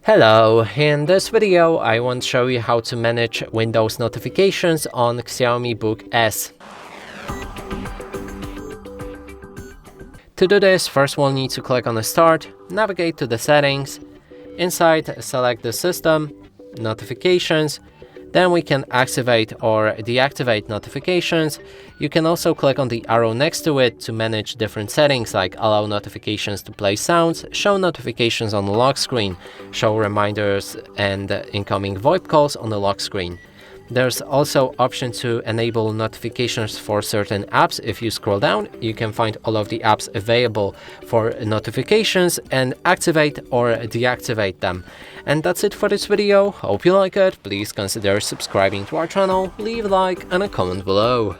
Hello, in this video I want to show you how to manage Windows notifications on XIAOMI Book S. To do this, first we'll need to click on the Start, navigate to the Settings, inside select the System, Notifications, then we can activate or deactivate notifications. You can also click on the arrow next to it to manage different settings like allow notifications to play sounds, show notifications on the lock screen, show reminders and incoming VoIP calls on the lock screen. There's also option to enable notifications for certain apps. If you scroll down, you can find all of the apps available for notifications and activate or deactivate them. And that's it for this video. Hope you like it. Please consider subscribing to our channel, leave a like and a comment below.